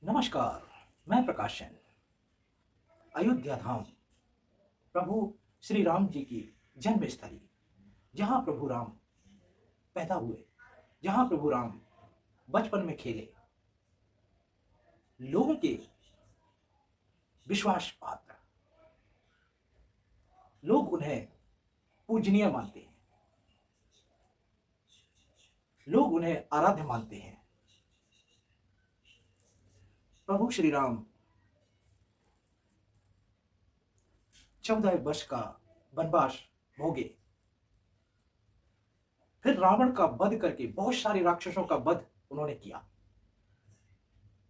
नमस्कार। मैं प्रकाश जैन। अयोध्या धाम प्रभु श्री राम जी की जन्मस्थली, जहाँ प्रभु राम पैदा हुए, जहाँ प्रभु राम बचपन में खेले, लोगों के विश्वास पात्र, लोग उन्हें पूजनीय मानते हैं, लोग उन्हें आराध्य मानते हैं। प्रभु श्री राम 14 वर्ष का वनवास भोगे, फिर रावण का वध करके बहुत सारे राक्षसों का वध उन्होंने किया।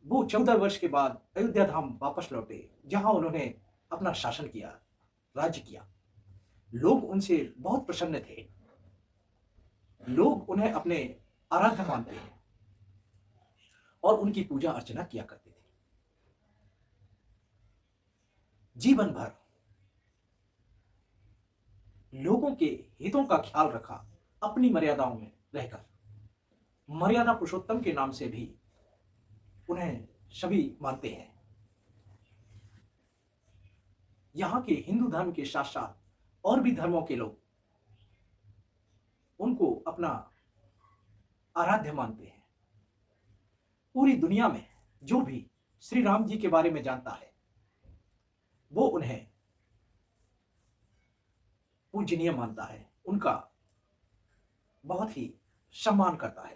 वो 14 वर्ष के बाद अयोध्या धाम वापस लौटे, जहां उन्होंने अपना शासन किया, राज्य किया। लोग उनसे बहुत प्रसन्न थे, लोग उन्हें अपने आराध्य मानते हैं और उनकी पूजा अर्चना किया करते थे। जीवन भर लोगों के हितों का ख्याल रखा, अपनी मर्यादाओं में रहकर। मर्यादा पुरुषोत्तम के नाम से भी उन्हें सभी मानते हैं। यहाँ के हिंदू धर्म के साथ साथ और भी धर्मों के लोग उनको अपना आराध्य मानते हैं। पूरी दुनिया में जो भी श्री राम जी के बारे में जानता है, वो उन्हें पूजनीय मानता है, उनका बहुत ही सम्मान करता है।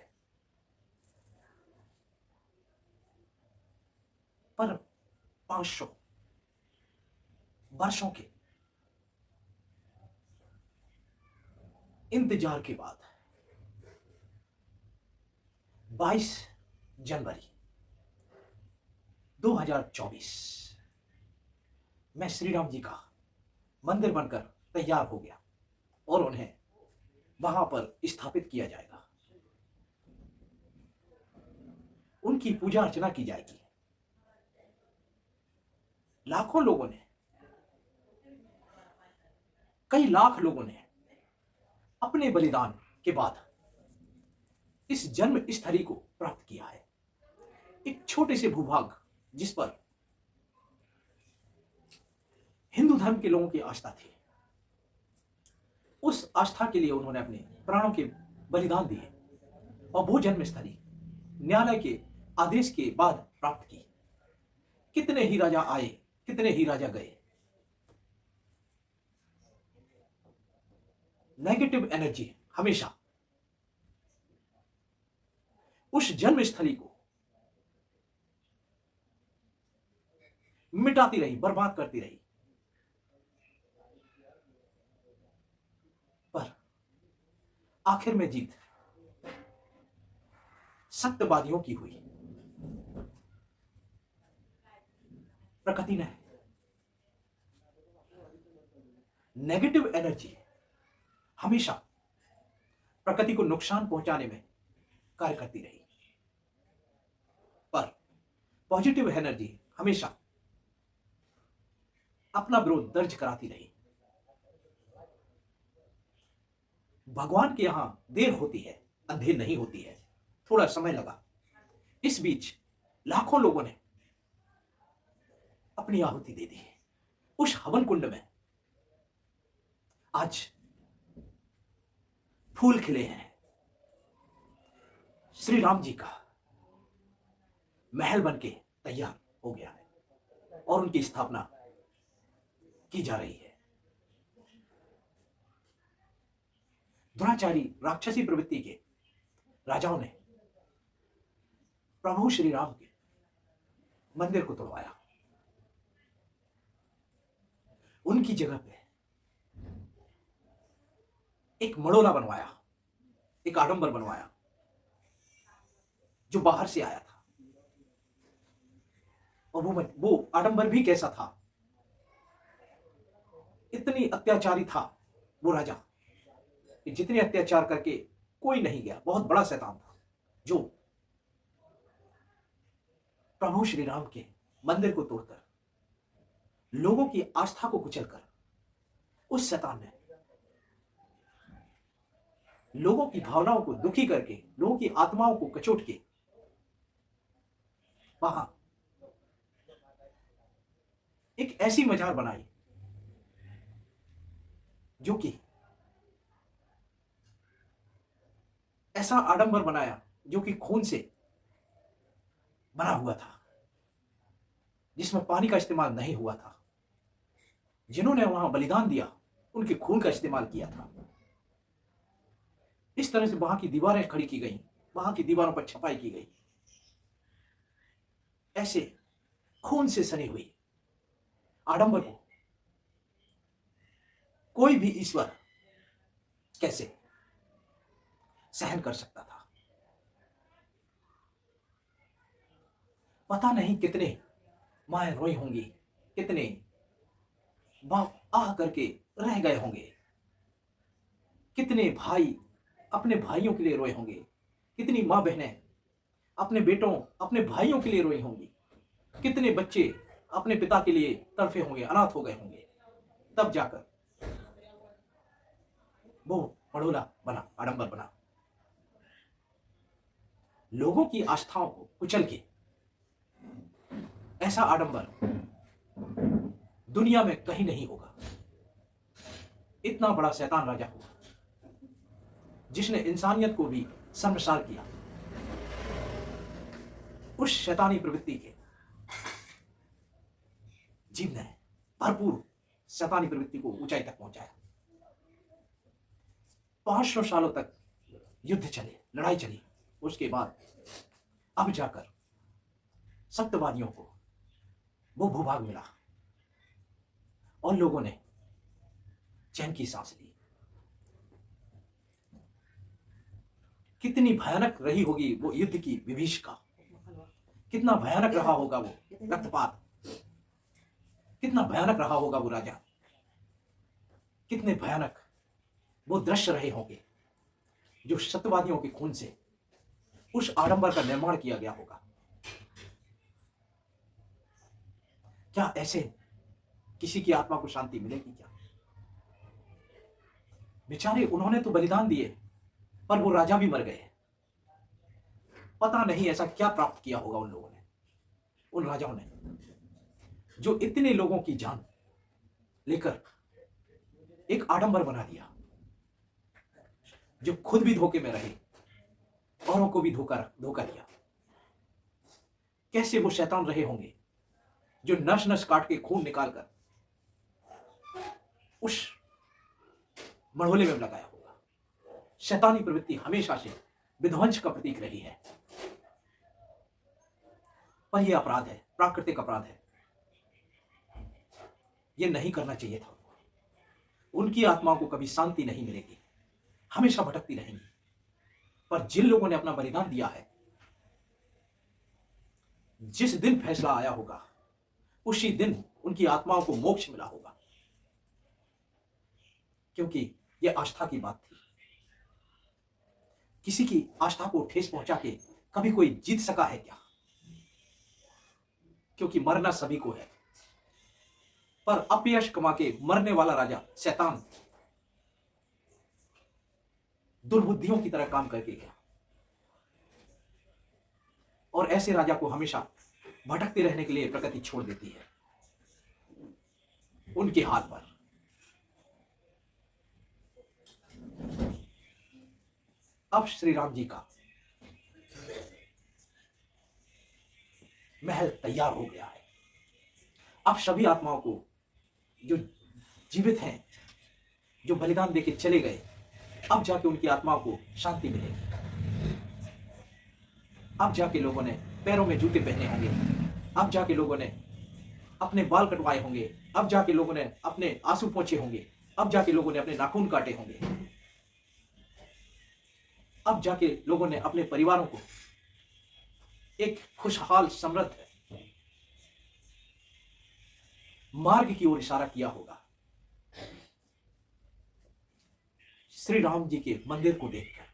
पर 500 वर्षों के इंतजार के बाद 22 जनवरी 2024 में श्री राम जी का मंदिर बनकर तैयार हो गया और उन्हें वहां पर स्थापित किया जाएगा। उनकी पूजा अर्चना की जाएगी। लाखों लोगों ने, कई लाख लोगों ने अपने बलिदान के बाद इस जन्म स्थली को प्राप्त किया है। एक छोटे से भूभाग जिस पर हिंदू धर्म के लोगों की आस्था थी, उस आस्था के लिए उन्होंने अपने प्राणों के बलिदान दिए और वो जन्म स्थली न्यायालय के आदेश के बाद प्राप्त की। कितने ही राजा आए, कितने ही राजा गए, नेगेटिव एनर्जी हमेशा उस जन्म स्थली को मिटाती रही, बर्बाद करती रही। पर आखिर में जीत सत्यवादियों की हुई। प्रकृति ने नेगेटिव एनर्जी हमेशा प्रकृति को नुकसान पहुंचाने में कार्य करती रही, पर पॉजिटिव एनर्जी हमेशा अपना विरोध दर्ज कराती रही। भगवान के यहां देर होती है, अंधेर नहीं होती है। थोड़ा समय लगा। इस बीच लाखों लोगों ने अपनी आहुति दे दी। उस हवन कुंड में आज फूल खिले हैं। श्री राम जी का महल बनके तैयार हो गया है और उनकी स्थापना की जा रही है। दुराचारी राक्षसी प्रवृत्ति के राजाओं ने प्रभु श्री राम के मंदिर को तोड़वाया। उनकी जगह पे एक मड़ोला बनवाया, एक आडंबर बनवाया जो बाहर से आया था। और वो आडंबर भी कैसा था, इतनी अत्याचारी था वो राजा कि जितने अत्याचार करके कोई नहीं गया। बहुत बड़ा शैतान था जो प्रभु श्री राम के मंदिर को तोड़कर, लोगों की आस्था को कुचलकर, उस शैतान ने लोगों की भावनाओं को दुखी करके, लोगों की आत्माओं को कचोट के वहां एक ऐसी मजार बनाई जो कि ऐसा आडंबर बनाया जो कि खून से बना हुआ था, जिसमें पानी का इस्तेमाल नहीं हुआ था। जिन्होंने वहां बलिदान दिया उनके खून का इस्तेमाल किया था। इस तरह से वहां की दीवारें खड़ी की गई, वहां की दीवारों पर छपाई की गई। ऐसे खून से सनी हुई आडंबर को कोई भी ईश्वर कैसे सहन कर सकता था? पता नहीं कितने माए रोई होंगी, कितने बाप आह करके रह गए होंगे, कितने भाई अपने भाइयों के लिए रोए होंगे, कितनी मां बहनें अपने बेटों अपने भाइयों के लिए रोई होंगी, कितने बच्चे अपने पिता के लिए तड़फे होंगे, अनाथ हो गए होंगे। तब जाकर वो मड़ोला बना, आडंबर बना, लोगों की आस्थाओं को कुचल के। ऐसा आडंबर दुनिया में कहीं नहीं होगा। इतना बड़ा शैतान राजा हुआ जिसने इंसानियत को भी शर्मसार किया। उस शैतानी प्रवृत्ति के जीव ने भरपूर शैतानी प्रवृत्ति को ऊंचाई तक पहुंचाया। 500 सालों तक युद्ध चले, लड़ाई चली। उसके बाद अब जाकर सत्यवादियों को वो भूभाग मिला और लोगों ने चैन की सांस ली। कितनी भयानक रही होगी वो युद्ध की विभीषिका, कितना भयानक रहा होगा वो रक्तपात, कितना भयानक रहा होगा वो राजा, कितने भयानक वो दृश्य रहे होंगे जो सत्यवादियों के खून से उस आडंबर का निर्माण किया गया होगा। क्या ऐसे किसी की आत्मा को शांति मिलेगी क्या? बेचारे उन्होंने तो बलिदान दिए, पर वो राजा भी मर गए। पता नहीं ऐसा क्या प्राप्त किया होगा उन लोगों ने, उन राजाओं ने, जो इतने लोगों की जान लेकर एक आडंबर बना दिया, जो खुद भी धोखे में रहे, औरों को भी धोखा दिया। कैसे वो शैतान रहे होंगे जो नस नस काट के खून निकालकर उस मड़ोले में लगाया होगा। शैतानी प्रवृत्ति हमेशा से विध्वंस का प्रतीक रही है, पर यह अपराध है, प्राकृतिक अपराध है। यह नहीं करना चाहिए था। उनकी आत्माओं को कभी शांति नहीं मिलेगी, हमेशा भटकती रहेंगी। पर जिन लोगों ने अपना बलिदान दिया है, जिस दिन फैसला आया होगा उसी दिन उनकी आत्माओं को मोक्ष मिला होगा, क्योंकि यह आस्था की बात थी। किसी की आस्था को ठेस पहुंचा के कभी कोई जीत सका है क्या? क्योंकि मरना सभी को है, पर अपयश कमा के मरने वाला राजा शैतान दुर्बुद्धियों की तरह काम करके गया, और ऐसे राजा को हमेशा भटकते रहने के लिए प्रकृति छोड़ देती है उनके हाथ पर। अब श्री राम जी का महल तैयार हो गया है। अब सभी आत्माओं को जो जीवित हैं, जो बलिदान देके चले गए, अब जाके उनकी आत्माओं को शांति मिलेगी। अब जाके लोगों ने पैरों में जूते पहने होंगे, अब जाके लोगों ने अपने बाल कटवाए होंगे, अब जाके लोगों ने अपने आंसू पोंछे होंगे, अब जाके लोगों ने अपने नाखून काटे होंगे, अब जाके लोगों ने अपने परिवारों को एक खुशहाल समृद्ध मार्ग की ओर इशारा किया होगा। श्री राम जी के मंदिर को देखकर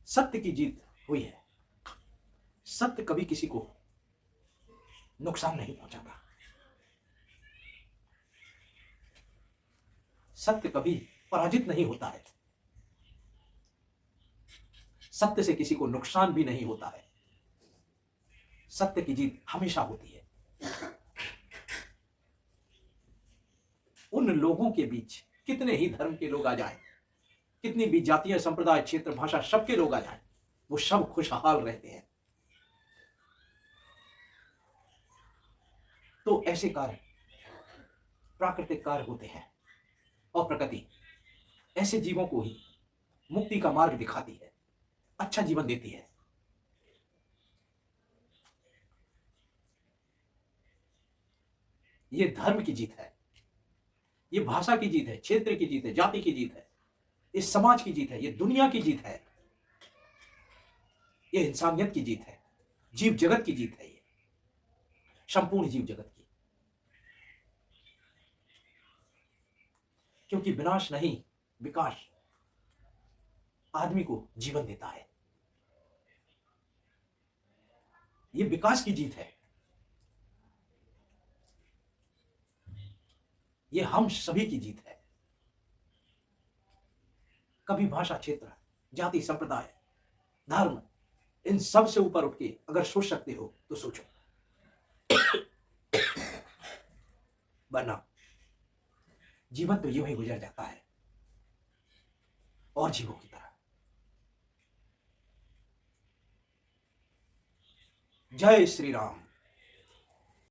सत्य की जीत हुई है। सत्य कभी किसी को नुकसान नहीं पहुंचाता, सत्य कभी पराजित नहीं होता है, सत्य से किसी को नुकसान भी नहीं होता है। सत्य की जीत हमेशा होती है। उन लोगों के बीच कितने ही धर्म के लोग आ जाएं, कितनी भी जातीय संप्रदाय क्षेत्र भाषा सबके लोग आ जाएं, वो सब खुशहाल रहते हैं। तो ऐसे कार्य प्राकृतिक कार्य होते हैं और प्रकृति ऐसे जीवों को ही मुक्ति का मार्ग दिखाती है, अच्छा जीवन देती है। ये धर्म की जीत है, ये भाषा की जीत है, क्षेत्र की जीत है, जाति की जीत है, इस समाज की जीत है, ये दुनिया की जीत है, ये इंसानियत की जीत है, जीव जगत की जीत है, ये संपूर्ण जीव जगत की। क्योंकि विनाश नहीं, विकास आदमी को जीवन देता है। ये विकास की जीत है, ये हम सभी की जीत है। कभी भाषा, क्षेत्र, जाति, संप्रदाय, धर्म, इन सब से ऊपर उठ के अगर सोच सकते हो तो सोचो, वरना जीवन तो यूं ही गुजर जाता है और जीवों की तरह। जय श्री राम।